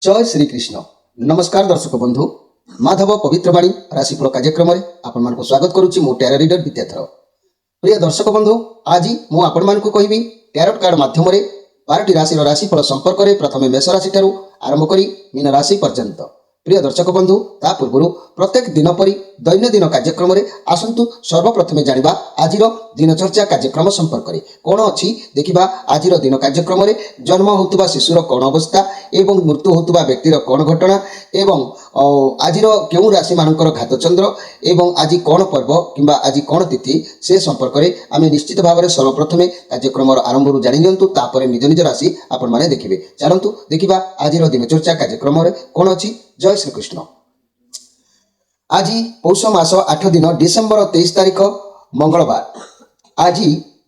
जय श्री कृष्ण। नमस्कार दर्शक बंधु, माधव पवित्रवाणी राशिफल कार्यक्रम में आपण स्वागत करुच्ची। मु टैरो रीडर विद्याधर। प्रिय दर्शक बंधु, आज मु आपण कहबी टैरोट कार्ड माध्यम 12टी राशि राशिफल संपर्क में प्रथम मेष राशि ठारू आरंभ करी मीन राशि पर्यंत। प्रिय दर्शक बंधु, ता पूर्व प्रत्येक दिन परी दैनंदिन कार्यक्रम में आसतु सर्वप्रथमे जानिबा आजिर दिनचर्चा कार्यक्रम संपर्क में कौन अच्छी देखिबा। आजिर दिन कार्यक्रम में जन्म होतुबा शिशुर कौन अवस्था एवं मृत्यु होतुबा व्यक्तिर कौन घटना एवं आजिर केउ राशि मानकर घात चंद्र एवं आज कौन पर्व किंबा आज कौन तिथि से संपर्क में आम निश्चित भाव में सर्वप्रथमे कार्यक्रम आरंभ जाणी नियंतु, तापर निज निज राशि आपण माने देखिबे। चलंतु देखिबा आजिर दिनचर्चा कार्यक्रम में कौन अच्छी। जय श्री कृष्ण। आज पौष मास 8 दिन डिसेम्बर 23 तारीख मंगलवार। आज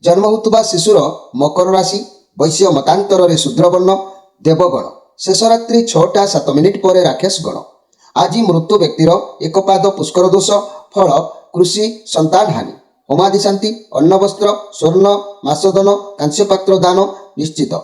जन्म होतुबा शिशुर मकर राशि, वैश्य मतांतर रे शूद्र वर्ण, देवगण, शेष रात्रि 6:07 पर राक्षस गण। आज मृत्यु व्यक्तिर एक पाद पुष्कर दोष, फल कृषि संतान हानि, होमादि शांति, अन्न वस्त्र स्वर्ण मासदन कांस्य पात्र दान निश्चित।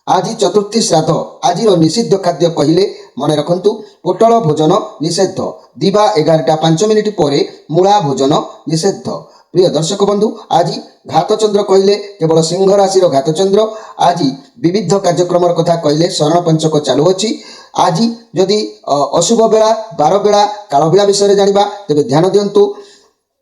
आज चतुर्थी श्राद्ध। आज निषिद्ध खाद्य कहले मन रखंतु पोटल भोजन निषेध, दिवा 11:05 पर मूला भोजन निषेध। प्रिय दर्शक बंधु, आज घात चंद्र कहले केवल सिंह राशि घात चंद्र। आज विविध कार्यक्रम कथा कहले शरण पंचक चालू अच्छी। आज जदि अशुभ बेला 12 बेला काल बेला विषय जानिबा तेबे ध्यान दियंतु।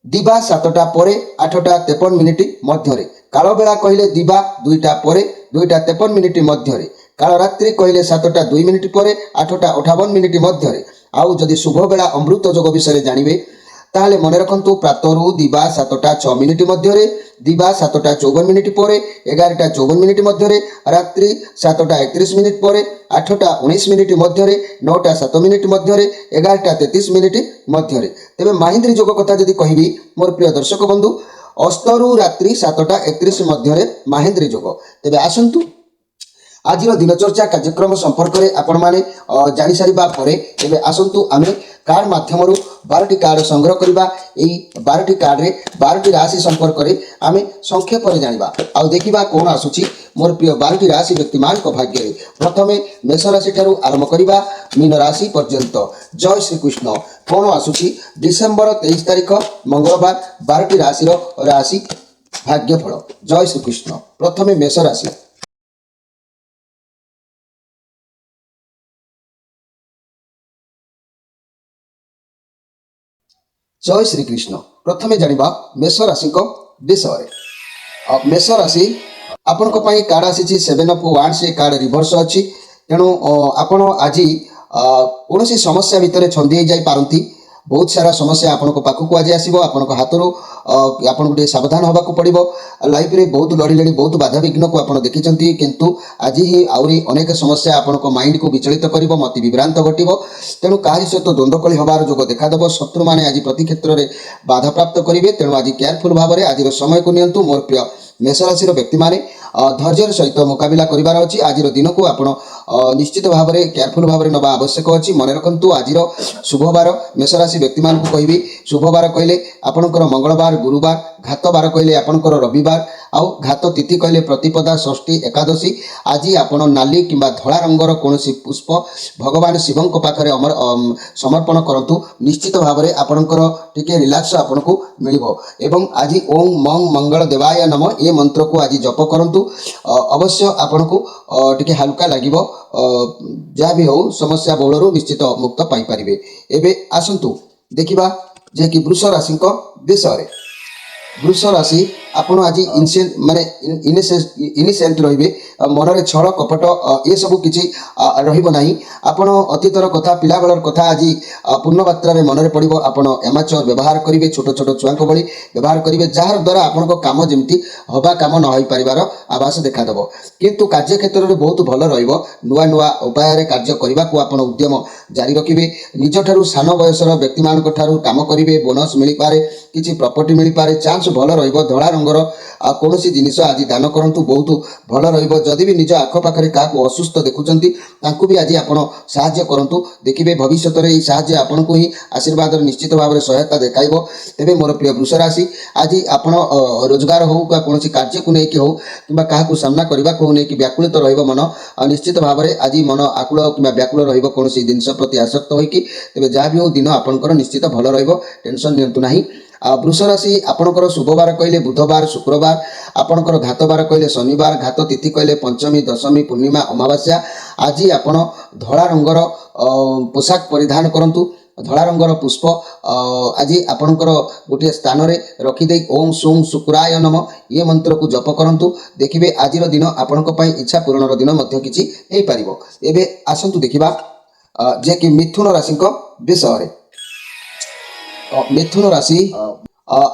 दिवा 7टा पर 8:53 मध्य, काल बेला कहले दिवा 2टा पर 2:53 मध्य, काल रात्रि कहले 7:02 पर 8:58 मध्य। आउ जदि शुभ बेला अमृत जोग विषय जानवे ताहले मन रखंतु प्रातरु दिवा 7:06 मध्य, दिवा 7:54 पर 11:54 मध्य, रात्रि 7:31 पर 8:19 मध्य, 9:07 मध्य, 11:33 मध्य। तेबे माहिंद्री जोग कथा जदि कहबी मोर प्रिय दर्शक बंधु, अस्तरु रात्रि 7:31 मध्य माहेंद्री जोग। तेबे आसंतु आज दिनचर्चा कार्यक्रम संपर्क में आपण माने जानी सारिबा परे एबे आसंतु आमे कार्ड माध्यम 12टी कार्ड संग्रह करबा। एई 12टी कार्ड रे 12टी राशि संपर्क में आमे संक्षेप में जानिबा। आ देखिबा कोन आसुची मोर प्रिय 12टी राशि व्यक्ति मान को भाग्य रे। प्रथमे मेष राशि ठारू आरंभ करबा मीन राशि पर्यंत। जय श्री कृष्ण। कोन आसुची डिसेम्बर 23 तारीख मंगलवार 12टी राशि राशि भाग्यफल। जय श्री कृष्ण। प्रथमे मेष राशि। जय श्री कृष्ण। प्रथमे जानिबा मेष राशि को विषय। मेष राशि आपण को पई कार्ड आसी 7 ऑफ वांड्स। ये कार्ड रिवर्स अछि, तेणु आपण आज कोनोसी समस्या भितर छंदी जाई पारंती। बहुत सारा समस्या आपण को पाखु को आज आसीबो। आपण को हाथरो आपण गोटे सावधान होबा को पड़िबो। लाइफ रे बहुत लड़ी बहुत बाधा विघ्न को आपण देखिचंती, किंतु आज ही आउरी अनेक समस्या आपण को माइंड को विचलित करिवो, मति विभ्रांत घटिवो। तेणु काहि सहित द्वंद्वकली होबार जोग देखा देबो। शत्रु माने आज प्रति क्षेत्र रे बाधा प्राप्त करिवे। तेणु आज केयरफुल भाव रे आज समय को नियंतु। मोर प्रिय मेष राशि व्यक्ति माने धैर्य सहित मुकाबिला करिवार अछि। आज दिन को आपण निश्चित भाव में केयरफुल भाव में नवा आवश्यक अच्छी। मन रखंतु आज शुभ बार मेष राशि व्यक्ति मान को कहबी। शुभ बार कहले आपणकर मंगलवार, गुरुवार, घात बार कहले आपणकर रविवार, आउ घात तिथि कहले प्रतिपदा, षष्ठी, एकादशी। आज आपण नाली किंबा धला रंगर कोनोसी पुष्प भगवान शिवं को पाखरे अमर समर्पण करंतु। निश्चित भाव में आपणकर टिके रिलैक्स आपनको मिलिबो। एवं आज ओम मंग मंगल देवाय नम ए मंत्र को आज जप करंतु। अवश्य आपनको टिके हल्का लागिबो। जहाँ भी हो समस्या बहुलरू निश्चित मुक्त पाई परिबे। एबे आसंतु देखिबा जे कि वृष राशि को विषय। वृष राशि आपण आज इनिसेंट रहिबे। मनरे छल कपट ये सब किछि रहिबो नाही। आपण अतीतर कथा पिला बेलर कथा आज पूर्ण मात्रा रे मनरे पड़िबो। आपण एमाचर व्यवहार करिवे, छोट छोट छुआ को भली व्यवहार करिवे, जार द्वारा आपण को काम जेमति हबा काम न होई परिवार आवास देखा देबो। किंतु कार्य क्षेत्र रे बहुत भल रहिबो। नुआ नुआ उपाय रे कार्य करबा को आपण उद्यम जारी रखिबे। निज ठारू सान बयसर व्यक्ति मान को ठारू काम करिवे। बोनस मिली पारे, किछि प्रॉपर्टी मिली पारे, चांस भल रहिबो। धळा ରଙ୍ଗର କୌଣସି ଜିନିଷ ଆଜି ଦାନ କରନ୍ତୁ, ବହୁତ ଭଲ ରହିବ। ଯଦି ବି ନିଜ ଆଖପାଖରେ କାହାକୁ ଅସୁସ୍ଥ ଦେଖୁଛନ୍ତି ତାଙ୍କୁ ବି ଆଜି ଆପଣ ସାହାଯ୍ୟ କରନ୍ତୁ, ଦେଖିବେ ଭବିଷ୍ୟତରେ ଏହି ସାହାଯ୍ୟ ଆପଣଙ୍କୁ ହିଁ ଆଶୀର୍ବାଦର ନିଶ୍ଚିତ ଭାବରେ ସହାୟତା ଦେଖାଇବ। ତେବେ ମୋର ପ୍ରିୟ ବୃଷ ରାଶି, ଆଜି ଆପଣ ରୋଜଗାର ହେଉ ବା କୌଣସି କାର୍ଯ୍ୟକୁ ନେଇକି ହେଉ କିମ୍ବା କାହାକୁ ସାମ୍ନା କରିବାକୁ ହେଉ ନେଇକି ବ୍ୟାକୁଳିତ ରହିବ ମନ। ନିଶ୍ଚିତ ଭାବରେ ଆଜି ମନ ଆକୁଳ କିମ୍ବା ବ୍ୟାକୁଳ ରହିବ କୌଣସି ଜିନିଷ ପ୍ରତି ଆସକ୍ତ ହୋଇକି। ତେବେ ଯାହା ବି ହେଉ ଦିନ ଆପଣଙ୍କର ନିଶ୍ଚିତ ଭଲ ରହିବ, ଟେନସନ୍ ନିଅନ୍ତୁ ନାହିଁ। ବୃଷ ରାଶି, ଆପଣଙ୍କର ଶୁଭବାର କହିଲେ ବୁଧବାର, ଶୁକ୍ରବାର, ଆପଣଙ୍କର ଘାତ ବାର କହିଲେ ଶନିବାର, ଘାତ ତିଥି କହିଲେ ପଞ୍ଚମୀ, ଦଶମୀ, ପୂର୍ଣ୍ଣିମା, ଅମାବାସ୍ୟା। ଆଜି ଆପଣ ଧଳା ରଙ୍ଗର ପୋଷାକ ପରିଧାନ କରନ୍ତୁ, ଧଳା ରଙ୍ଗର ପୁଷ୍ପ ଆଜି ଆପଣଙ୍କର ଗୋଟିଏ ସ୍ଥାନରେ ରଖିଦେଇ ଓಂ ସୁଂ ଶୁକ୍ରାୟ ନମ ଏ ମନ୍ତ୍ରକୁ ଜପ କରନ୍ତୁ। ଦେଖିବେ ଆଜିର ଦିନ ଆପଣଙ୍କ ପାଇଁ ଇଚ୍ଛା ପୂରଣର ଦିନ ମଧ୍ୟ କିଛି ହେଇପାରିବ। ଏବେ ଆସନ୍ତୁ ଦେଖିବା ଯେ କି ମିଥୁନ ରାଶିଙ୍କ ବିଷୟରେ। ମିଥୁନ ରାଶି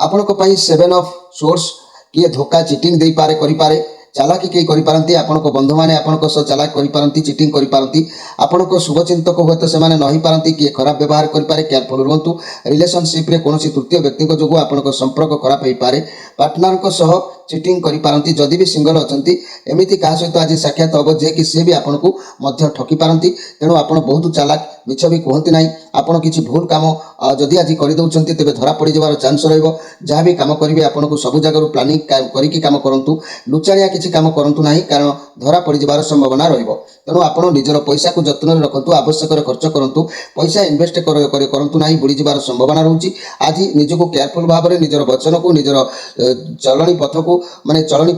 ଆପଣଙ୍କ ପାଇଁ 7 ଅଫ୍ ସୋର୍ସ, କିଏ ଧୋକା ଚିଟିଂ ଦେଇପାରେ, କରିପାରେ, ଚାଲାକି କେହି କରିପାରନ୍ତି, ଆପଣଙ୍କ ବନ୍ଧୁମାନେ ଆପଣଙ୍କ ସହ ଚାଲାକ କରିପାରନ୍ତି, ଚିଟିଂ କରିପାରନ୍ତି, ଆପଣଙ୍କ ଶୁଭଚିନ୍ତକ ହୁଏତ ସେମାନେ ନ ହେଇପାରନ୍ତି, କିଏ ଖରାପ ବ୍ୟବହାର କରିପାରେ, କେୟାରଫୁଲ ରୁହନ୍ତୁ। ରିଲେସନସିପ୍ରେ କୌଣସି ତୃତୀୟ ବ୍ୟକ୍ତିଙ୍କ ଯୋଗୁଁ ଆପଣଙ୍କ ସମ୍ପର୍କ ଖରାପ ହେଇପାରେ, ପାର୍ଟନରଙ୍କ ସହ ଚିଟିଂ କରିପାରନ୍ତି। ଯଦି ବି ସିଙ୍ଗଲ ଅଛନ୍ତି ଏମିତି କାହା ସହିତ ଆଜି ସାକ୍ଷାତ ହେବ ଯେ କି ସେ ବି ଆପଣଙ୍କୁ ମଧ୍ୟ ଠକି ପାରନ୍ତି। ତେଣୁ ଆପଣ ବହୁତ ଚାଲାକ, ମିଛ ବି କୁହନ୍ତି ନାହିଁ। ଆପଣ କିଛି ଭୁଲ କାମ ଯଦି ଆଜି କରିଦେଉଛନ୍ତି ତେବେ ଧରା ପଡ଼ିଯିବାର ଚାନ୍ସ ରହିବ। ଯାହା ବି କାମ କରିବେ ଆପଣଙ୍କୁ ସବୁ ଜାଗାରୁ ପ୍ଲାନିଂ କରିକି କାମ କରନ୍ତୁ, ଲୁଚାଣିଆ କିଛି କାମ କରନ୍ତୁ ନାହିଁ, କାରଣ ଧରା ପଡ଼ିଯିବାର ସମ୍ଭାବନା ରହିବ। ତେଣୁ ଆପଣ ନିଜର ପଇସାକୁ ଯତ୍ନରେ ରଖନ୍ତୁ, ଆବଶ୍ୟକରେ ଖର୍ଚ୍ଚ କରନ୍ତୁ, ପଇସା ଇନଭେଷ୍ଟ କରନ୍ତୁ ନାହିଁ, ବୁଡ଼ିଯିବାର ସମ୍ଭାବନା ରହୁଛି। ଆଜି ନିଜକୁ କେୟାରଫୁଲ ଭାବରେ ନିଜର ବଚନକୁ, ନିଜର ଚଳଣି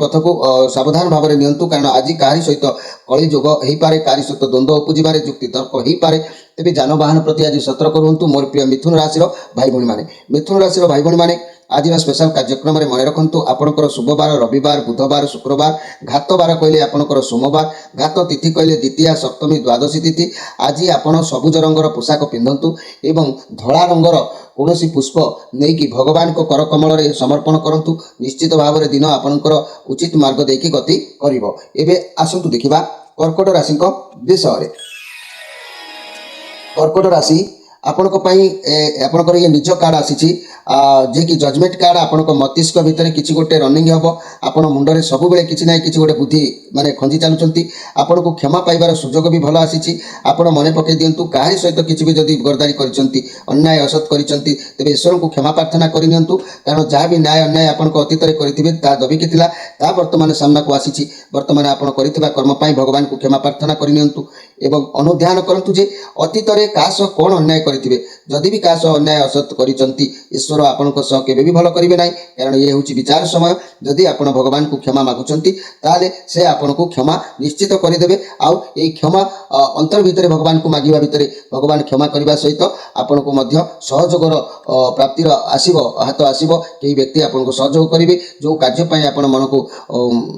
ପଥକୁ ସାବଧାନ ଭାବରେ ନିଅନ୍ତୁ, କାରଣ ଆଜି କାହାରି ସହିତ କଳି ଯୋଗ ହେଇପାରେ, କାହାରି ସହିତ ଦ୍ୱନ୍ଦ୍ୱ ଉପୁଜିବାରେ, ଯୁକ୍ତି ତର୍କ ହେଇପାରେ। ତେବେ ଯାନବାହନ ପ୍ରତି ଆଜି ସତର୍କ ରୁହନ୍ତୁ। ମୋର ପ୍ରିୟ ମିଥୁନ ରାଶିର ଭାଇ ଭଉଣୀମାନେ, ମିଥୁନ ରାଶିର ଭାଇ ଭଉଣୀମାନେ, ଆଜିର ସ୍ପେଶାଲ କାର୍ଯ୍ୟକ୍ରମରେ ମନେ ରଖନ୍ତୁ ଆପଣଙ୍କର ଶୁଭବାର ରବିବାର, ବୁଧବାର, ଶୁକ୍ରବାର, ଘାତ ବାର କହିଲେ ଆପଣଙ୍କର ସୋମବାର, ଘାତ ତିଥି କହିଲେ ଦ୍ୱିତୀୟା, ସପ୍ତମୀ, ଦ୍ୱାଦଶୀ ତିଥି। ଆଜି ଆପଣ ସବୁଜ ରଙ୍ଗର ପୋଷାକ ପିନ୍ଧନ୍ତୁ ଏବଂ ଧଳା ରଙ୍ଗର କୌଣସି ପୁଷ୍ପ ନେଇକି ଭଗବାନଙ୍କ କରକମଳରେ ସମର୍ପଣ କରନ୍ତୁ। ନିଶ୍ଚିତ ଭାବରେ ଦିନ ଆପଣଙ୍କର ଉଚିତ ମାର୍ଗ ଦେଇକି ଗତି କରିବ। ଏବେ ଆସନ୍ତୁ ଦେଖିବା କର୍କଟ ରାଶିଙ୍କ ବିଷୟରେ। କର୍କଟ ରାଶି ଆପଣଙ୍କ ପାଇଁ ଆପଣଙ୍କର ଇଏ ନିଜ କାର୍ଡ଼ ଆସିଛି, ଯେ କି ଜଜମେଣ୍ଟ କାର୍ଡ଼। ଆପଣଙ୍କ ମସ୍ତିଷ୍କ ଭିତରେ କିଛି ଗୋଟେ ରନିଂ ହେବ, ଆପଣ ମୁଣ୍ଡରେ ସବୁବେଳେ କିଛି ନାହିଁ କିଛି ଗୋଟେ ବୁଦ୍ଧି ଖଞ୍ଜି ଚାଲୁଛନ୍ତି। ଆପଣଙ୍କୁ କ୍ଷମା ପାଇବାର ସୁଯୋଗ ବି ଭଲ ଆସିଛି। ଆପଣ ମନେ ପକାଇ ଦିଅନ୍ତୁ କାହାରି ସହିତ କିଛି ବି ଯଦି ଗର୍ଦାରୀ କରିଛନ୍ତି, ଅନ୍ୟାୟ ଅସତ୍ କରିଛନ୍ତି, ତେବେ ଈଶ୍ୱରଙ୍କୁ କ୍ଷମା ପ୍ରାର୍ଥନା କରିନିଅନ୍ତୁ। କାରଣ ଯାହା ବି ନ୍ୟାୟ ଅନ୍ୟାୟ ଆପଣଙ୍କ ଅତୀତରେ କରିଥିବେ ତାହା ଦବିକି ଥିଲା, ତାହା ବର୍ତ୍ତମାନ ସାମ୍ନାକୁ ଆସିଛି। ବର୍ତ୍ତମାନ ଆପଣ କରିଥିବା କର୍ମ ପାଇଁ ଭଗବାନଙ୍କୁ କ୍ଷମା ପ୍ରାର୍ଥନା କରିନିଅନ୍ତୁ ଏବଂ ଅନୁଧ୍ୟାନ କରନ୍ତୁ ଯେ ଅତୀତରେ କାହା ସହ କ'ଣ ଅନ୍ୟାୟ କରିଥିବେ। ଯଦି ବି କାହା ସହ ଅନ୍ୟାୟ ଅସତ୍ କରିଛନ୍ତି, ଈଶ୍ୱର ଆପଣଙ୍କ ସହ କେବେ ବି ଭଲ କରିବେ ନାହିଁ, କାରଣ ଇଏ ହେଉଛି ବିଚାର ସମୟ। ଯଦି ଆପଣ ଭଗବାନଙ୍କୁ କ୍ଷମା ମାଗୁଛନ୍ତି ତାହେଲେ ସେ ଆପଣଙ୍କୁ କ୍ଷମା ନିଶ୍ଚିତ କରିଦେବେ। ଆଉ ଏହି କ୍ଷମା ଅନ୍ତର ଭିତରେ ଭଗବାନଙ୍କୁ ମାଗିବା ଭିତରେ ଭଗବାନ କ୍ଷମା କରିବା ସହିତ ଆପଣଙ୍କୁ ମଧ୍ୟ ସହଯୋଗର ପ୍ରାପ୍ତିର ହାତ ଆସିବ। କେହି ବ୍ୟକ୍ତି ଆପଣଙ୍କୁ ସହଯୋଗ କରିବେ, ଯେଉଁ କାର୍ଯ୍ୟ ପାଇଁ ଆପଣ ମନକୁ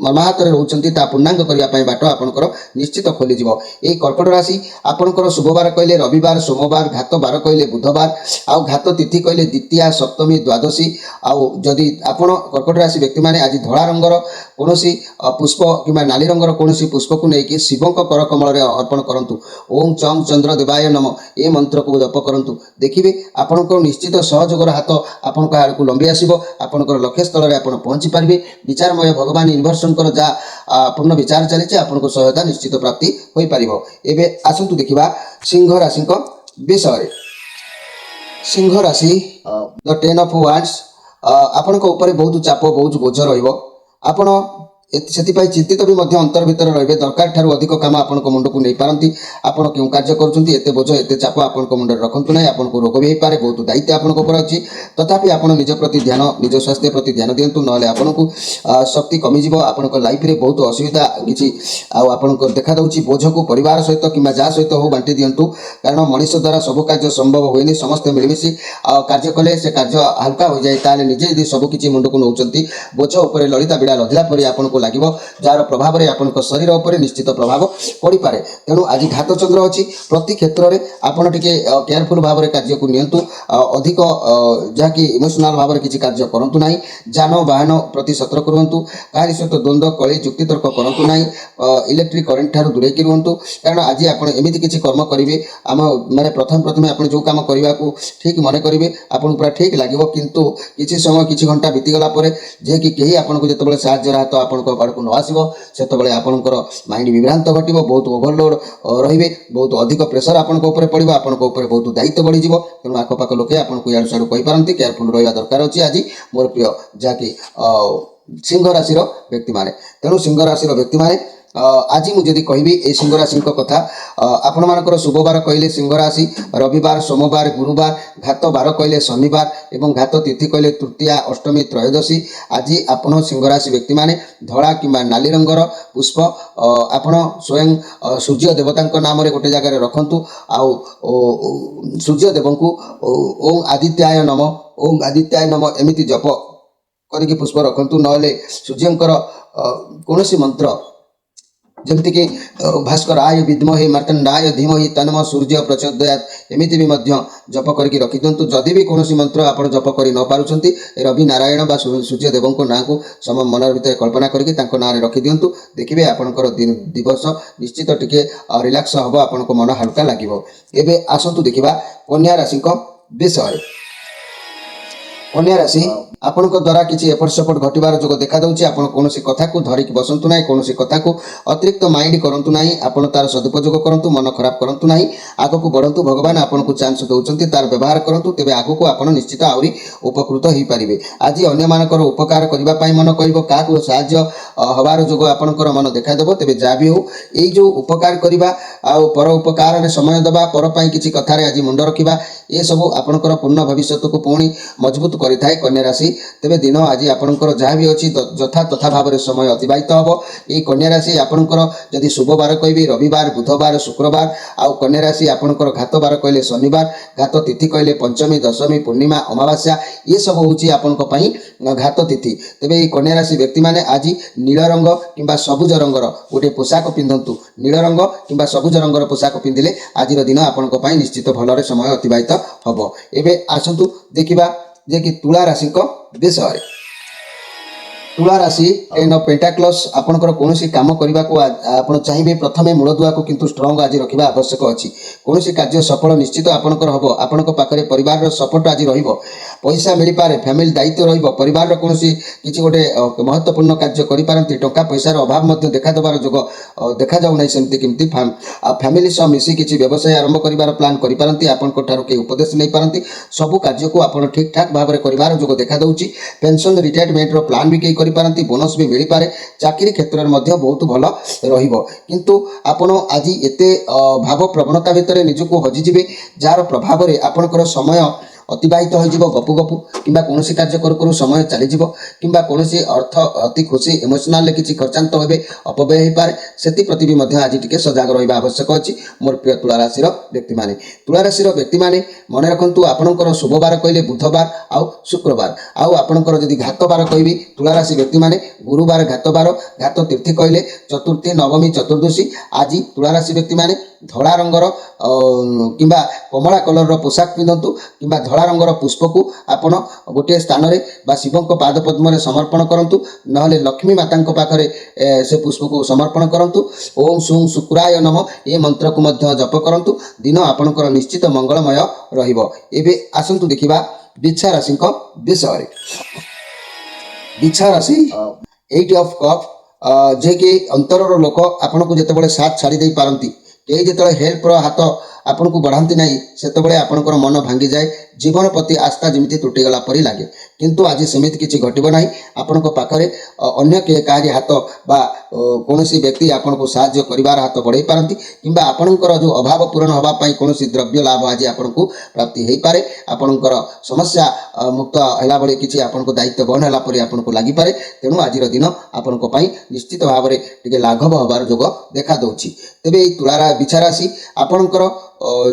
ମର୍ମାହତରେ ରହୁଛନ୍ତି ତାହା ପୂର୍ଣ୍ଣାଙ୍ଗ କରିବା ପାଇଁ ବାଟ ଆପଣଙ୍କର ନିଶ୍ଚିତ ଖୋଲିଯିବ। ଏହି କର୍କଟ ରାଶି ଆପଣଙ୍କର ଶୁଭବାର କହିଲେ ରବିବାର, ସୋମବାର, ଘାତ ବାର କହିଲେ ବୁଧବାର, ଆଉ ଘାତ ତିଥି କହିଲେ ଦ୍ୱିତୀୟା, ସପ୍ତମୀ, ଦ୍ୱାଦଶୀ। ଆଉ ଯଦି ଆପଣ କର୍କଟ ରାଶି ବ୍ୟକ୍ତିମାନେ ଆଜି ଧଳା ରଙ୍ଗର କୌଣସି ପୁଷ୍ପ କିମ୍ବା ନାଲି ରଙ୍ଗର କୌଣସି ପୁଷ୍ପକୁ ନେଇକି ଶିବଙ୍କ କରକମଳରେ ଅର୍ପଣ କରନ୍ତୁ। ଓಂ ଚଂ ଚନ୍ଦ୍ର ଦେବାୟ ନମ ଏ ମନ୍ତ୍ରକୁ ଜପ କରନ୍ତୁ। ଦେଖିବେ ଆପଣଙ୍କ ନିଶ୍ଚିତ ସହଯୋଗର ହାତ ଆପଣଙ୍କ ଆଡ଼କୁ ଲମ୍ବି ଆସିବ। ଆପଣଙ୍କର ଲକ୍ଷ୍ୟସ୍ଥଳରେ ଆପଣ ପହଞ୍ଚି ପାରିବେ। ବିଚାରମୟ ଭଗବାନ ୟୁନିଭର୍ସଙ୍କର ଯାହା ପୂର୍ଣ୍ଣ ବିଚାର ଚାଲିଛି ଆପଣଙ୍କୁ ସହାୟତା ନିଶ୍ଚିତ ପ୍ରାପ୍ତି ହୋଇପାରିବ। ଏବେ ଆସନ୍ତୁ ଦେଖିବା ସିଂହ ରାଶିଙ୍କ ବିଷୟରେ। ସିଂହ ରାଶି ଦ 10 ଅଫ୍ ୱାଣ୍ଡସ୍ ଆପଣଙ୍କ ଉପରେ ବହୁତ ଚାପ, ବହୁତ ବୋଝ ରହିବ। ଆପଣ ସେଥିପାଇଁ ଚିନ୍ତିତ ବି ମଧ୍ୟ ଅନ୍ତର ଭିତରେ ରହିବେ। ଦରକାର ଠାରୁ ଅଧିକ କାମ ଆପଣଙ୍କ ମୁଣ୍ଡକୁ ନେଇପାରନ୍ତି। ଆପଣ କେଉଁ କାର୍ଯ୍ୟ କରୁଛନ୍ତି ଏତେ ବୋଝ, ଏତେ ଚାପ ଆପଣଙ୍କ ମୁଣ୍ଡରେ ରଖନ୍ତୁ ନାହିଁ। ଆପଣଙ୍କୁ ରୋଗ ବି ହେଇପାରେ, ବହୁତ ଦାୟିତ୍ୱ ଆପଣଙ୍କ ଉପରେ ଅଛି। ତଥାପି ଆପଣ ନିଜ ପ୍ରତି ଧ୍ୟାନ, ନିଜ ସ୍ୱାସ୍ଥ୍ୟ ପ୍ରତି ଧ୍ୟାନ ଦିଅନ୍ତୁ, ନହେଲେ ଆପଣଙ୍କୁ ଶକ୍ତି କମିଯିବ। ଆପଣଙ୍କ ଲାଇଫରେ ବହୁତ ଅସୁବିଧା କିଛି ଆଉ ଆପଣଙ୍କ ଦେଖାଦେଉଛି। ବୋଝକୁ ପରିବାର ସହିତ କିମ୍ବା ଯାହା ସହିତ ହଉ ବାଣ୍ଟି ଦିଅନ୍ତୁ, କାରଣ ମଣିଷ ଦ୍ୱାରା ସବୁ କାର୍ଯ୍ୟ ସମ୍ଭବ ହୁଏନି। ସମସ୍ତେ ମିଳିମିଶି କାର୍ଯ୍ୟ କଲେ ସେ କାର୍ଯ୍ୟ ହାଲକା ହୋଇଯାଏ। ତାହେଲେ ନିଜେ ଯଦି ସବୁ କିଛି ମୁଣ୍ଡକୁ ନେଉଛନ୍ତି, ବୋଝ ଉପରେ ଲଳିତା ବିଡ଼ା ଲଦିଲା ପରି ଆପଣଙ୍କୁ লাগিব ଯାହାର ପ୍ରଭାବରେ ଆପଣଙ୍କ ଶରୀର ଉପରେ ନିଶ୍ଚିତ ପ୍ରଭାବ ପଡ଼ିପାରେ। ତେଣୁ ଆଜି ଘାତ ଚନ୍ଦ୍ର ଅଛି। ପ୍ରତି କ୍ଷେତ୍ରରେ ଆପଣ ଟିକେ କେୟାରଫୁଲ ଭାବରେ କାର୍ଯ୍ୟକୁ ନିଅନ୍ତୁ। ଅଧିକ ଯାହାକି ଇମୋସନାଲ ଭାବରେ କିଛି କାର୍ଯ୍ୟ କରନ୍ତୁ ନାହିଁ। ଯାନବାହନ ପ୍ରତି ସତର୍କ ରୁହନ୍ତୁ। କାହାରି ସହିତ ଦ୍ୱନ୍ଦ୍ୱ କଳି ଯୁକ୍ତିତର୍କ କରନ୍ତୁ ନାହିଁ। ଇଲେକ୍ଟ୍ରିକ୍ କରେଣ୍ଟ ଠାରୁ ଦୂରେଇକି ରୁହନ୍ତୁ। କାରଣ ଆଜି ଆପଣ ଏମିତି କିଛି କର୍ମ କରିବେ ମାନେ ପ୍ରଥମେ ଆପଣ ଯେଉଁ କାମ କରିବାକୁ ଠିକ୍ ମନେ କରିବେ ଆପଣଙ୍କୁ ପୁରା ଠିକ୍ ଲାଗିବ, କିନ୍ତୁ କିଛି ସମୟ କିଛି ଘଣ୍ଟା ବିତିଗଲା ପରେ ଯିଏକି କେହି ଆପଣଙ୍କୁ ଯେତେବେଳେ ସାହାଯ୍ୟର ହାତ ଆପଣଙ୍କ ଆଡ଼କୁ ନ ଆସିବ ସେତେବେଳେ ଆପଣଙ୍କର ମାଇଣ୍ଡ ବିଭ୍ରାନ୍ତ ଘଟିବ, ବହୁତ ଓଭରଲୋଡ଼ ରହିବେ, ବହୁତ ଅଧିକ ପ୍ରେସର ଆପଣଙ୍କ ଉପରେ ପଡ଼ିବ, ଆପଣଙ୍କ ଉପରେ ବହୁତ ଦାୟିତ୍ୱ ବଢ଼ିଯିବ। ତେଣୁ ଆଖପାଖ ଲୋକେ ଆପଣଙ୍କୁ ଇଆଡ଼ୁ ସିଆଡ଼ୁ କହିପାରନ୍ତି। କେୟାରଫୁଲ ରହିବା ଦରକାର ଅଛି ଆଜି ମୋର ପ୍ରିୟ ଯାହାକି ସିଂହ ରାଶିର ବ୍ୟକ୍ତିମାନେ। ତେଣୁ ସିଂହ ରାଶିର ବ୍ୟକ୍ତିମାନେ ଆଜି ମୁଁ ଯଦି କହିବି এই সিংহ রাশিଙ୍କ କଥା, ଆପଣମାନଙ୍କର ଶୁଭବାର କହିଲେ ସିଂହ ରାଶି, ରବିବାର, ସୋମବାର, ଗୁରୁବାର, ଘାତ ବାର କହିଲେ ଶନିବାର ଏବଂ ଘାତ ତିଥି କହିଲେ ତୃତୀୟା, ଅଷ୍ଟମୀ, ତ୍ରୟୋଦଶୀ। ଆଜି ଆପଣ ସିଂହ ରାଶି ବ୍ୟକ୍ତିମାନେ ଧଳା କିମ୍ବା ନାଲି ରଙ୍ଗର ପୁଷ୍ପ ଆପଣ ସ୍ୱୟଂ ସୂର୍ଯ୍ୟ ଦେବତାଙ୍କ ନାମରେ ଗୋଟେ ଜାଗାରେ ରଖନ୍ତୁ। ଆଉ ସୂର୍ଯ୍ୟ ଦେବଙ୍କୁ ଓଁ ଆଦିତ୍ୟାୟ ନମ, ଓଁ ଆଦିତ୍ୟାୟ ନମ ଏମିତି ଜପ କରିକି ପୁଷ୍ପ ରଖନ୍ତୁ। ନହେଲେ ସୂର୍ଯ୍ୟଙ୍କର କୌଣସି ମନ୍ତ୍ର ଯେମିତିକି ଭାସ୍କରାୟ ବିଦ୍ମହେ ମାର୍ତ୍ତଣ୍ଡାୟ ଧୀମହି ତନ୍ନଃ ସୂର୍ଯ୍ୟ ପ୍ରଚୋଦୟାତ୍ ଏମିତି ବି ମଧ୍ୟ ଜପ କରିକି ରଖିଦିଅନ୍ତୁ। ଯଦି ବି କୌଣସି ମନ୍ତ୍ର ଆପଣ ଜପ କରି ନ ପାରୁଛନ୍ତି ରବି ନାରାୟଣ ବା ସୂର୍ଯ୍ୟ ଦେବଙ୍କ ନାଁକୁ ମନ ଭିତରେ କଳ୍ପନା କରିକି ତାଙ୍କ ନାଁରେ ରଖିଦିଅନ୍ତୁ। ଦେଖିବେ ଆପଣଙ୍କର ଦିବସ ନିଶ୍ଚିତ ଟିକେ ରିଲାକ୍ସ ହେବ, ଆପଣଙ୍କ ମନ ହାଲକା ଲାଗିବ। ଏବେ ଆସନ୍ତୁ ଦେଖିବା କନ୍ୟା ରାଶିଙ୍କ ବିଷୟରେ। କନ୍ୟା ରାଶି ଆପଣଙ୍କ ଦ୍ୱାରା କିଛି ଏପଟ ସେପଟ ଘଟିବାର ଯୋଗ ଦେଖାଦେଉଛି। ଆପଣ କୌଣସି କଥାକୁ ଧରିକି ବସନ୍ତୁ ନାହିଁ, କୌଣସି କଥାକୁ ଅତିରିକ୍ତ ମାଇଣ୍ଡ କରନ୍ତୁ ନାହିଁ। ଆପଣ ତାର ସଦୁପଯୋଗ କରନ୍ତୁ, ମନ ଖରାପ କରନ୍ତୁ ନାହିଁ, ଆଗକୁ ବଢ଼ନ୍ତୁ। ଭଗବାନ ଆପଣଙ୍କୁ ଚାନ୍ସ ଦେଉଛନ୍ତି, ତାର ବ୍ୟବହାର କରନ୍ତୁ, ତେବେ ଆଗକୁ ଆପଣ ନିଶ୍ଚିତ ଆହୁରି ଉପକୃତ ହୋଇପାରିବେ। ଆଜି ଅନ୍ୟମାନଙ୍କର ଉପକାର କରିବା ପାଇଁ ମନ କହିବ, କାହାକୁ ସାହାଯ୍ୟ ହେବାର ଯୋଗ ଆପଣଙ୍କର ମନ ଦେଖାଦେବ। ତେବେ ଯାହା ବି ହେଉ ଏଇ ଯେଉଁ ଉପକାର କରିବା ଆଉ ପର ଉପକାରରେ ସମୟ ଦେବା, ପର ପାଇଁ କିଛି କଥାରେ ଆଜି ମୁଣ୍ଡ ରଖିବା, ଏସବୁ ଆପଣଙ୍କର ପୂର୍ଣ୍ଣ ଭବିଷ୍ୟତକୁ ପୁଣି ମଜବୁତ କରିଥାଏ କନ୍ୟା ରାଶି। ତେବେ ଦିନ ଆଜି ଆପଣଙ୍କର ଯାହା ବି ଅଛି ଯଥା ତଥା ଭାବରେ ସମୟ ଅତିବାହିତ ହେବ। ଏହି କନ୍ୟା ରାଶି ଆପଣଙ୍କର ଯଦି ଶୁଭବାର କହିବି ରବିବାର, ବୁଧବାର, ଶୁକ୍ରବାର, ଆଉ କନ୍ୟା ରାଶି ଆପଣଙ୍କର ଘାତ ବାର କହିଲେ ଶନିବାର, ଘାତ ତିଥି କହିଲେ ପଞ୍ଚମୀ, ଦଶମୀ, ପୂର୍ଣ୍ଣିମା, ଅମାବାସ୍ୟା, ଏସବୁ ହେଉଛି ଆପଣଙ୍କ ପାଇଁ ଘାତ ତିଥି। ତେବେ ଏହି କନ୍ୟା ରାଶି ବ୍ୟକ୍ତିମାନେ ଆଜି ନୀଳ ରଙ୍ଗ କିମ୍ବା ସବୁଜ ରଙ୍ଗର ଗୋଟିଏ ପୋଷାକ ପିନ୍ଧନ୍ତୁ। ନୀଳ ରଙ୍ଗ କିମ୍ବା ସବୁଜ ରଙ୍ଗର ପୋଷାକ ପିନ୍ଧିଲେ ଆଜିର ଦିନ ଆପଣଙ୍କ ପାଇଁ ନିଶ୍ଚିତ ଭଲରେ ସମୟ ଅତିବାହିତ ହେବ। ଏବେ ଆସନ୍ତୁ ଦେଖିବା ଯେ କି ତୁଳା ରାଶିଙ୍କ ବିଷୟରେ। ତୁଳା ରାଶି ଟେନ୍ ଅଫ୍ ପେଣ୍ଟାକ୍ଲସ୍ ଆପଣଙ୍କର କୌଣସି କାମ କରିବାକୁ ଆପଣ ଚାହିଁବେ, ପ୍ରଥମେ ମୂଳଦୁଆକୁ କିନ୍ତୁ ଷ୍ଟ୍ରଙ୍ଗ ଆଜି ରଖିବା ଆବଶ୍ୟକ ଅଛି। କୌଣସି କାର୍ଯ୍ୟ ସଫଳ ନିଶ୍ଚିତ ଆପଣଙ୍କର ହେବ। ଆପଣଙ୍କ ପାଖରେ ପରିବାରର ସପୋର୍ଟ ଆଜି ରହିବ। ପଇସା ମିଳିପାରେ, ଫ୍ୟାମିଲି ଦାୟିତ୍ୱ ରହିବ, ପରିବାରର କୌଣସି କିଛି ଗୋଟେ ମହତ୍ତ୍ୱପୂର୍ଣ୍ଣ କାର୍ଯ୍ୟ କରିପାରନ୍ତି। ଟଙ୍କା ପଇସାର ଅଭାବ ମଧ୍ୟ ଦେଖାଦେବାର ଯୋଗ ଦେଖାଯାଉ ନାହିଁ ସେମିତି କେମିତି। ଫ୍ୟାମିଲି ସହ ମିଶି କିଛି ବ୍ୟବସାୟ ଆରମ୍ଭ କରିବାର ପ୍ଲାନ୍ କରିପାରନ୍ତି। ଆପଣଙ୍କ ଠାରୁ କେହି ଉପଦେଶ ନେଇପାରନ୍ତି। ସବୁ କାର୍ଯ୍ୟକୁ ଆପଣ ଠିକ୍ ଠାକ୍ ଭାବରେ କରିବାର ଯୋଗ ଦେଖାଦେଉଛି। ପେନସନ୍ ରିଟାୟାରମେଣ୍ଟର ପ୍ଲାନ୍ ବି କେହି କରିପାରନ୍ତି। ବୋନସ୍ ବି ମିଳିପାରେ। ଚାକିରି କ୍ଷେତ୍ରରେ ମଧ୍ୟ ବହୁତ ଭଲ ରହିବ। କିନ୍ତୁ ଆପଣ ଆଜି ଏତେ ଭାବ ପ୍ରବଣତା ଭିତରେ ନିଜକୁ ହଜିଯିବେ ଯାହାର ପ୍ରଭାବରେ ଆପଣଙ୍କର ସମୟ ଅତିବାହିତ ହୋଇଯିବ ଗପୁ ଗପୁ, କିମ୍ବା କୌଣସି କାର୍ଯ୍ୟ କରୁ କରୁ ସମୟ ଚାଲିଯିବ, କିମ୍ବା କୌଣସି ଅର୍ଥ ଅତି ଖୁସି ଇମୋସନାଲରେ କିଛି ଖର୍ଚ୍ଚାନ୍ତ ହେବେ, ଅପବ୍ୟୟ ହୋଇପାରେ। ସେଥିପ୍ରତି ବି ମଧ୍ୟ ଆଜି ଟିକେ ସଜାଗ ରହିବା ଆବଶ୍ୟକ ଅଛି ମୋର ପ୍ରିୟ ତୁଳା ରାଶିର ବ୍ୟକ୍ତିମାନେ। ତୁଳା ରାଶିର ବ୍ୟକ୍ତିମାନେ ମନେ ରଖନ୍ତୁ ଆପଣଙ୍କର ଶୁଭବାର କହିଲେ ବୁଧବାର ଆଉ ଶୁକ୍ରବାର। ଆଉ ଆପଣଙ୍କର ଯଦି ଘାତ ବାର କହିବି ତୁଳା ରାଶି ବ୍ୟକ୍ତିମାନେ ଗୁରୁବାର ଘାତ ବାର, ଘାତ ତିଥି କହିଲେ ଚତୁର୍ଥୀ, ନବମୀ, ଚତୁର୍ଦ୍ଦଶୀ। ଆଜି ତୁଳା ରାଶି ବ୍ୟକ୍ତିମାନେ ଧଳା ରଙ୍ଗର କିମ୍ବା କମଳା କଲରର ପୋଷାକ ପିନ୍ଧନ୍ତୁ, କିମ୍ବା ଧଳା ରଙ୍ଗର ପୁଷ୍ପକୁ ଆପଣ ଗୋଟିଏ ସ୍ଥାନରେ ବା ଶିବଙ୍କ ପାଦ ପଦ୍ମରେ ସମର୍ପଣ କରନ୍ତୁ, ନହେଲେ ଲକ୍ଷ୍ମୀ ମାତାଙ୍କ ପାଖରେ ସେ ପୁଷ୍ପକୁ ସମର୍ପଣ କରନ୍ତୁ। ଓಂ ସୁଂ ଶୁକ୍ରାୟ ନମ ଏ ମନ୍ତ୍ରକୁ ମଧ୍ୟ ଜପ କରନ୍ତୁ। ଦିନ ଆପଣଙ୍କର ନିଶ୍ଚିତ ମଙ୍ଗଳମୟ ରହିବ। ଏବେ ଆସନ୍ତୁ ଦେଖିବା ବିଛା ରାଶିଙ୍କ ବିଷୟରେ। ବିଛା ରାଶି 8 ଅଫ୍ କପ୍, ଯିଏକି ଅନ୍ତରର ଲୋକ ଆପଣଙ୍କୁ ଯେତେବେଳେ ସାଥ ଛାଡ଼ି ଦେଇପାରନ୍ତି, କେହି ଯେତେବେଳେ ହେଲ୍ପର ହାତ ଆପଣଙ୍କୁ ବଢ଼ାନ୍ତି ନାହିଁ, ସେତେବେଳେ ଆପଣଙ୍କର ମନ ଭାଙ୍ଗିଯାଏ। ଜୀବନ ପ୍ରତି ଆସ୍ଥା ଯେମିତି ତୁଟିଗଲା ପରି ଲାଗେ। କିନ୍ତୁ ଆଜି ସେମିତି କିଛି ଘଟିବ ନାହିଁ। ଆପଣଙ୍କ ପାଖରେ ଅନ୍ୟ କାହାରି ହାତ ବା କୌଣସି ବ୍ୟକ୍ତି ଆପଣଙ୍କୁ ସାହାଯ୍ୟ କରିବାର ହାତ ବଢ଼ାଇ ପାରନ୍ତି, କିମ୍ବା ଆପଣଙ୍କର ଯେଉଁ ଅଭାବ ପୂରଣ ହେବା ପାଇଁ କୌଣସି ଦ୍ରବ୍ୟ ଲାଭ ଆଜି ଆପଣଙ୍କୁ ପ୍ରାପ୍ତି ହୋଇପାରେ। ଆପଣଙ୍କର ସମସ୍ୟା ମୁକ୍ତ ହେଲା ଭଳି କିଛି ଆପଣଙ୍କ ଦାୟିତ୍ୱ ବହନ ହେଲା ପରି ଆପଣଙ୍କୁ ଲାଗିପାରେ। ତେଣୁ ଆଜିର ଦିନ ଆପଣଙ୍କ ପାଇଁ ନିଶ୍ଚିତ ଭାବରେ ଟିକେ ଲାଘବ ହେବାର ଯୋଗ ଦେଖାଦେଉଛି। ତେବେ ଏହି ବିଛା ରାଶି ଆପଣଙ୍କର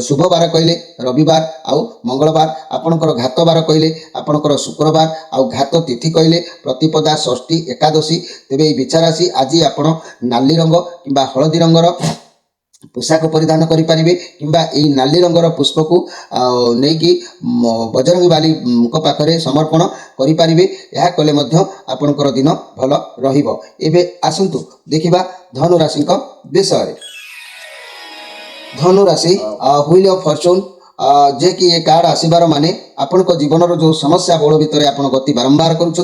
शुभ बार कहले रविवार आउ मंगलवार आपणकर घात बार कहले आपणकर शुक्रवार आउ घात तिथि कहले प्रतिपदा षष्ठी एकादशी तेबे विचार राशि आज आपण नाली रंग किंबा हलदी रंगर पोशाक परिधान करें किंबा यही नाली रंगर पुष्प को नहीं कि बजरंगी बाली पाखे समर्पण करें यह कले आपणकर दिन भल रहिबो। एबे आसंतु देखिबा धनु राशि विषय। धनु राशि व्हील ऑफ फॉर्च्यून जे कि ये कार्ड आसबार माने आपण जीवन जो समस्या बहुल भितर आप गति बारंबार करुँच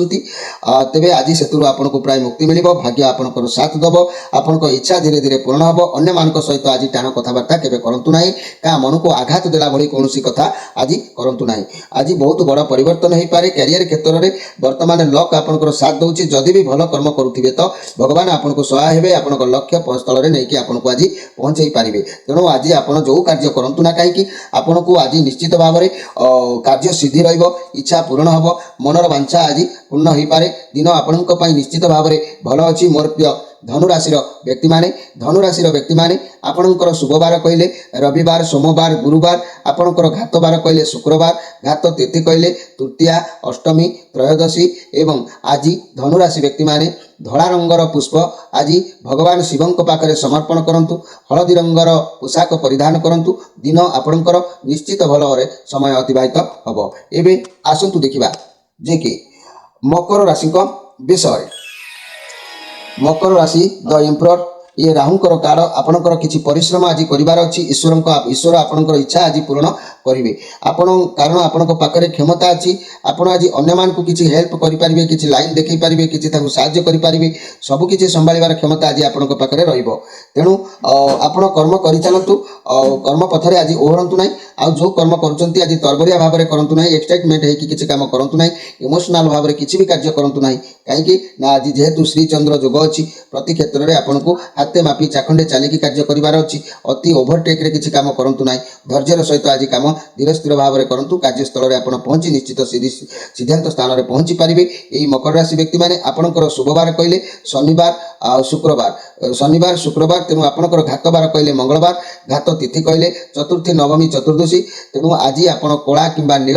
तेरे आज से आपको प्राय मुक्ति मिल भाग्य आपंकर साथ दब आपण इच्छा धीरे धीरे पूर्ण हम अन्य मान सहित आज टाण कथबार्ता केवे करूँ ना क्या मन को आघात देला भली कौन कथा आज करूँ ना। आज बहुत बड़ परिवर्तन हो पारे कैरियर क्षेत्र में वर्तमान लक आपंकर साथ दौर जदि भी भल कर्म करुवे तो भगवान आपको सहाय हे आप लक्ष्य स्थल में नहीं आपको आज पहुँचे पारे तेणु आज आप जो कार्य करूँ ना कहीं आपन को आज निश्चित भाव में कार्य सिद्धि इच्छा पूर्ण हम मनर वांछा आज पूर्ण हो पारे दिन आपण निश्चित भाव में भल अच्छी मोर प्रिय धनुराशि व्यक्ति माने आपणकर शुभवार कहले रविवार सोमवार गुरुवार आपणकर घात बार कहले शुक्रवार घात तिथि कहले तृतीया अष्टमी त्रयोदशी एवं आज धनुराशि व्यक्ति माने धला रंगर पुष्प आज भगवान शिवं पाखे समर्पण करंतु हलदी रंगर पोशाक परिधान करंतु दिन आपणकर निश्चित भल समय अतिबाहित हम। एबे आसंतु देखिबा जे कि मकर राशि विषय। मकर राशि द एम्परर ये राहुंकर कार्ड आपणकर किछि परिश्रम आज करिवार अछि ईश्वर आपणकर इच्छा आज पूर्ण करिवे आपण कारण आपणक पाखरे क्षमता अछि आपण आज अन्य मान को किछि हेल्प करि परिबे किछि लाइन देखै परिबे किछि ताकु सहाय्य करि परिबे सब किछि संभाळिवार क्षमता आज आपणक पाखरे रहिबो तेणु आपण कर्म करि चलंतु कर्म पथरे आज ओहरंतु नै आ जो कर्म करूचंती आज तरबरिया भाव में करंतु नै एक्साइटमेंट है कि किछि काम करंतु नै इमोशनल भाव में किछि भी कार्य करंतु नै काहेकि ना आज जेहेतु श्री चंद्र जोग अछि प्रति क्षेत्र में आपनको हाथे मापी चाखंडे चलिकी कार्य करिवार अछि अति ओभरटेक रे किछि काम करंतु नै धैर्यर सहित आज काम धीर स्थिर भाव में करंतु कार्यस्थल में आपण पहुंची निश्चित सिद्धांत स्थान में पहुंची पारिबे। एई मकर राशि व्यक्ति माने आपणकर शुभवार कहले शनिवार शनिवार शुक्रवार तेणु आपणकर घात बार कहले मंगलवार घात तिथि कहले चतुर्थी नवमी चतुर्दशी तेणु आज आपण कला किंबा नील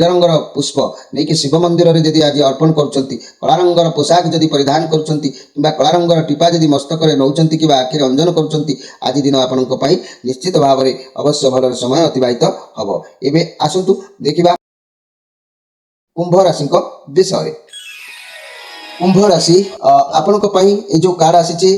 रंगर पुष्प नहीं कि शिव मंदिर में जदि आज अर्पण करुँच कला रंगर पोशाक जदि परिधान करुँच कि कला रंगर टीपा जदि मस्तक नौंट कि आखिर अंजन करुँच आज दिन आपण निश्चित भाव में अवश्य भल समय अतिबाहित हम। एबे आसंतु देखिबा कुंभ राशि विषय। कुंभ राशि आपण जो कार्ड आसी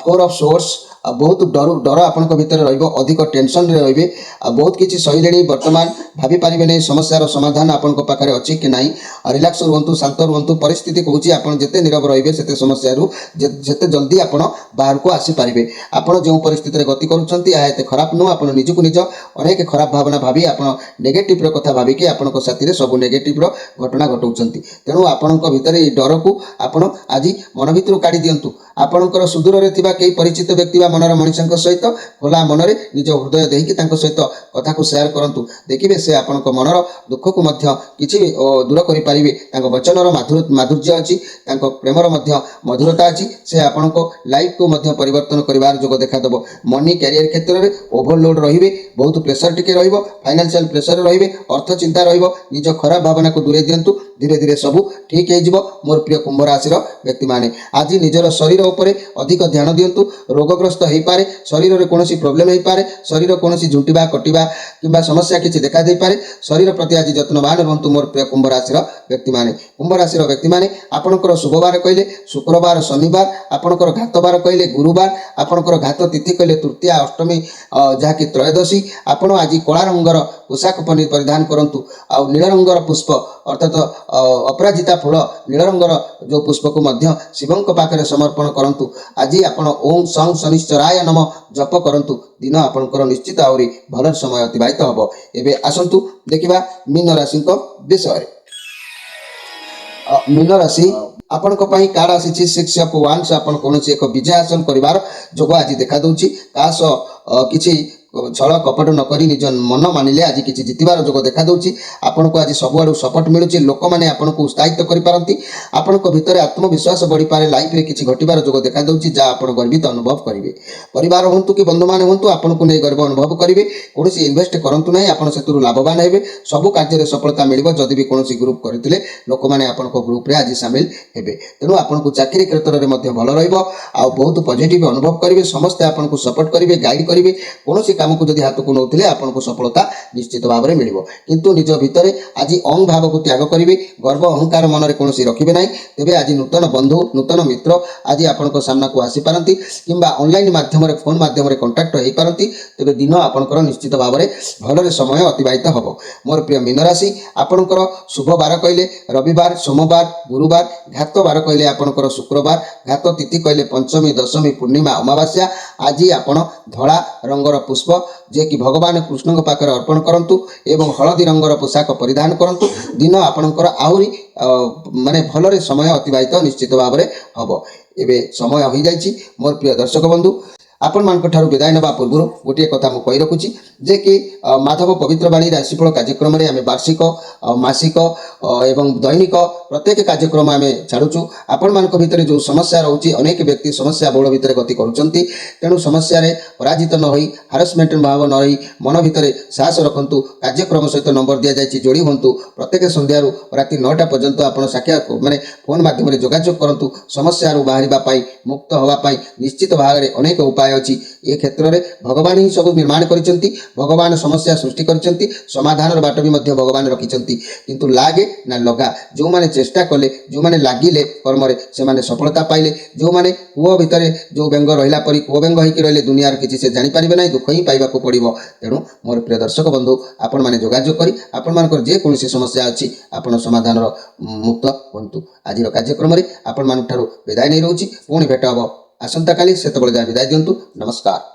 फोर ऑफ सोर्स बहुत डर आपण भितर अधिक टेंशन रे रहिबे बहुत किछि सहिलेनी वर्तमान भाभी पारिबे नै समस्यार समाधान आपण पाखरे अछि कि नाही रिलैक्स रहंतु शांत रहंतु परिस्थिति कहूची आपण जेते नीरव रहिबे सेते समस्या रु जेते जल्दी आपण बाहर को आसी पारिबे आपण जो परिस्थिति रे गति करूछंती आ एते खराब नु आपण निजु निज अनेक खराब भावना भाभी आपण नेगेटिव रो कथा भाभी कि आपण साथी रे सब नेगेटिव रो घटना घटौछंती तेणु आपण भितर ए डर को आपण आज मन भितर काढी दियंतु आपणकर सुदूर रे थिबा केही परिचित व्यक्ति बा मनर मनुष्य सहित खोला मन में निज हृदय देकी सहित कथा को शेयर करंतु देखिए से आपण मनर दुख को किसी दूर करें वचनर माधुर्य अच्छी प्रेमर मधुरता अच्छी से आपण लाइफ को परिवर्तन कर जोग देखादेव। मनी कैरियर क्षेत्र में ओभरलोड रे बहुत प्रेसर टिके फाइनेंशियल प्रेसर रे अर्थ चिंता रिज खराब भावना को दूरे दिंतु धीरे धीरे सब ठीक हो मोर प्रिय कुंभ राशि व्यक्ति माने आज निजर शरीर उपर अधिक ध्यान दिंतु रोगग्रस्त हो पारे शरीर में कौन प्रोब्लेम हो पारे शरीर कौन झुंटा कटिवा कि समस्या किसी देखा दे पारे शरीर प्रति आज जत्नवान रुहतु मोर प्रिय कुंभ राशि व्यक्ति माने। कुंभ राशि व्यक्ति माने आपणकर शुभवार कहले शुक्रवार शनिवार आपणकर घात बार कहले गुरुवार आपणकर घात तिथि कहले तृतीया अष्टमी जहाँकि त्रयोदशी आपण आज कला रंगर पोशाक परिधान करंतु आ नील रंगर पुष्प अर्थात अपराजिता फूल नील रंगर जो पुष्प को मध्य शिवं पाखे समर्पण करंतु आज आपण ओम सं शनिश्चराय नम जप करंतु दिन आपणकर निश्चित आहरी भल समय अतिबाहित हम। एबे आसंतु देखिबा मीन राशि विषय। मीन राशि आपण कार्ड आसी सिक्स ऑफ वांस आपण कौन एक विजय हासिल कर जोग आज देखा दूची किसी ଛଳ କପଟ ନ କରି ନିଜ ମନ ମାନିଲେ ଆଜି କିଛି ଜିତିବାର ଯୋଗ ଦେଖାଦେଉଛି। ଆପଣଙ୍କୁ ଆଜି ସବୁଆଡ଼ୁ ସପୋର୍ଟ ମିଳୁଛି। ଲୋକମାନେ ଆପଣଙ୍କୁ ଉତ୍ସାହିତ କରିପାରନ୍ତି। ଆପଣଙ୍କ ଭିତରେ ଆତ୍ମବିଶ୍ୱାସ ବଢ଼ିପାରେ। ଲାଇଫରେ କିଛି ଘଟିବାର ଯୋଗ ଦେଖାଦେଉଛି ଯାହା ଆପଣ ଗର୍ବିତ ଅନୁଭବ କରିବେ। ପରିବାର ହୁଅନ୍ତୁ କି ବନ୍ଧୁମାନେ ହୁଅନ୍ତୁ ଆପଣଙ୍କୁ ନେଇ ଗର୍ବ ଅନୁଭବ କରିବେ। କୌଣସି ଇନଭେଷ୍ଟ କରନ୍ତୁ ନାହିଁ, ଆପଣ ସେଥିରୁ ଲାଭବାନ ହେବେ। ସବୁ କାର୍ଯ୍ୟରେ ସଫଳତା ମିଳିବ। ଯଦି ବି କୌଣସି ଗ୍ରୁପ୍ କରିଥିଲେ ଲୋକମାନେ ଆପଣଙ୍କ ଗ୍ରୁପ୍ରେ ଆଜି ସାମିଲ ହେବେ। ତେଣୁ ଆପଣଙ୍କୁ ଚାକିରି କ୍ଷେତ୍ରରେ ମଧ୍ୟ ଭଲ ରହିବ। ଆଉ ବହୁତ ପଜିଟିଭ୍ ଅନୁଭବ କରିବେ। ସମସ୍ତେ ଆପଣଙ୍କୁ ସପୋର୍ଟ କରିବେ, ଗାଇଡ୍ କରିବେ। କୌଣସି କାମକୁ ଯଦି ହାତକୁ ନେଉଥିଲେ ଆପଣଙ୍କୁ ସଫଳତା ନିଶ୍ଚିତ ଭାବରେ ମିଳିବ। କିନ୍ତୁ ନିଜ ଭିତରେ ଆଜି ଅହଂ ଭାବକୁ ତ୍ୟାଗ କରିବେ। ଗର୍ବ ଅହଙ୍କାର ମନରେ କୌଣସି ରଖିବେ ନାହିଁ। ତେବେ ଆଜି ନୂତନ ବନ୍ଧୁ, ନୂତନ ମିତ୍ର ଆଜି ଆପଣଙ୍କ ସାମ୍ନାକୁ ଆସିପାରନ୍ତି କିମ୍ବା ଅନଲାଇନ୍ ମାଧ୍ୟମରେ ଫୋନ୍ ମାଧ୍ୟମରେ କଣ୍ଟାକ୍ଟ ହୋଇପାରନ୍ତି। ତେବେ ଦିନ ଆପଣଙ୍କର ନିଶ୍ଚିତ ଭାବରେ ଭଲରେ ସମୟ ଅତିବାହିତ ହେବ। ମୋର ପ୍ରିୟ ମୀନ ରାଶି, ଆପଣଙ୍କର ଶୁଭ ବାର କହିଲେ ରବିବାର, ସୋମବାର, ଗୁରୁବାର, ଘାତ ବାର କହିଲେ ଆପଣଙ୍କର ଶୁକ୍ରବାର, ଘାତ ତିଥି କହିଲେ ପଞ୍ଚମୀ, ଦଶମୀ, ପୂର୍ଣ୍ଣିମା, ଅମାବାସ୍ୟା। ଆଜି ଆପଣ ଧଳା ରଙ୍ଗର ପୁଷ୍ପ ଯିଏକି ଭଗବାନ କୃଷ୍ଣଙ୍କ ପାଖରେ ଅର୍ପଣ କରନ୍ତୁ ଏବଂ ହଳଦୀ ରଙ୍ଗର ପୋଷାକ ପରିଧାନ କରନ୍ତୁ। ଦିନ ଆପଣଙ୍କର ଆହୁରି ଭଲରେ ସମୟ ଅତିବାହିତ ନିଶ୍ଚିତ ଭାବରେ ହେବ। ଏବେ ସମୟ ହୋଇଯାଇଛି। ମୋର ପ୍ରିୟ ଦର୍ଶକ ବନ୍ଧୁ, ଆପଣମାନଙ୍କ ଠାରୁ ବିଦାୟ ନେବା ପୂର୍ବରୁ ଗୋଟିଏ କଥା ମୁଁ କହି ରଖୁଛି ଯେ କି ମାଧବ ପବିତ୍ର ବାଣୀ ରାଶିଫଳ କାର୍ଯ୍ୟକ୍ରମରେ ଆମେ ବାର୍ଷିକ, ମାସିକ ଏବଂ ଦୈନିକ ପ୍ରତ୍ୟେକ କାର୍ଯ୍ୟକ୍ରମ ଆମେ ଛାଡ଼ୁଛୁ। ଆପଣମାନଙ୍କ ଭିତରେ ଯେଉଁ ସମସ୍ୟା ରହୁଛି, ଅନେକ ବ୍ୟକ୍ତି ସମସ୍ୟା ବହୁଳ ଭିତରେ ଗତି କରୁଛନ୍ତି। ତେଣୁ ସମସ୍ୟାରେ ପରାଜିତ ନ ହୋଇ, ହାରାସମେଣ୍ଟ ଭାବ ନ ରହି ମନ ଭିତରେ ସାହସ ରଖନ୍ତୁ। କାର୍ଯ୍ୟକ୍ରମ ସହିତ ନମ୍ବର ଦିଆଯାଇଛି, ଯୋଡ଼ି ହୁଅନ୍ତୁ। ପ୍ରତ୍ୟେକ ସନ୍ଧ୍ୟାରୁ ରାତି 9ଟା ପର୍ଯ୍ୟନ୍ତ ଆପଣ ଫୋନ୍ ମାଧ୍ୟମରେ ଯୋଗାଯୋଗ କରନ୍ତୁ। ସମସ୍ୟାରୁ ବାହାରିବା ପାଇଁ, ମୁକ୍ତ ହେବା ପାଇଁ ନିଶ୍ଚିତ ଭାବରେ ଅନେକ ଉପାୟ ଅଛି। ଏ କ୍ଷେତ୍ରରେ ଭଗବାନ ହିଁ ସବୁ ନିର୍ମାଣ କରିଛନ୍ତି। ଭଗବାନ ସମସ୍ୟା ସୃଷ୍ଟି କରିଛନ୍ତି। ସମାଧାନର ବାଟ ବି ମଧ୍ୟ ଭଗବାନ ରଖିଛନ୍ତି। କିନ୍ତୁ ଲାଗେ ନା ଲଗା, ଯେଉଁମାନେ ଚେଷ୍ଟା କଲେ, ଯେଉଁମାନେ ଲାଗିଲେ କର୍ମରେ, ସେମାନେ ସଫଳତା ପାଇଲେ। ଯେଉଁମାନେ କୂଅ ଭିତରେ ଯେଉଁ ବେଙ୍ଗ ରହିଲା ପରି କୂଅ ବେଙ୍ଗ ହୋଇକି ରହିଲେ, ଦୁନିଆର କିଛି ସେ ଜାଣିପାରିବେ ନାହିଁ, ଦୁଃଖ ହିଁ ପାଇବାକୁ ପଡ଼ିବ। ତେଣୁ ମୋର ପ୍ରିୟ ଦର୍ଶକ ବନ୍ଧୁ, ଆପଣମାନେ ଯୋଗାଯୋଗ କରି ଆପଣମାନଙ୍କର ଯେକୌଣସି ସମସ୍ୟା ଅଛି ଆପଣ ସମାଧାନର ମୁକ୍ତ ହୁଅନ୍ତୁ। ଆଜିର କାର୍ଯ୍ୟକ୍ରମରେ ଆପଣମାନଙ୍କ ଠାରୁ ବିଦାୟ ନେଇ ରହୁଛି। ପୁଣି ଭେଟ ହେବ ଆସନ୍ତାକାଲି। ସେତେବେଳେ ଯାଏ ବିଦାୟ ଦିଅନ୍ତୁ। ନମସ୍କାର।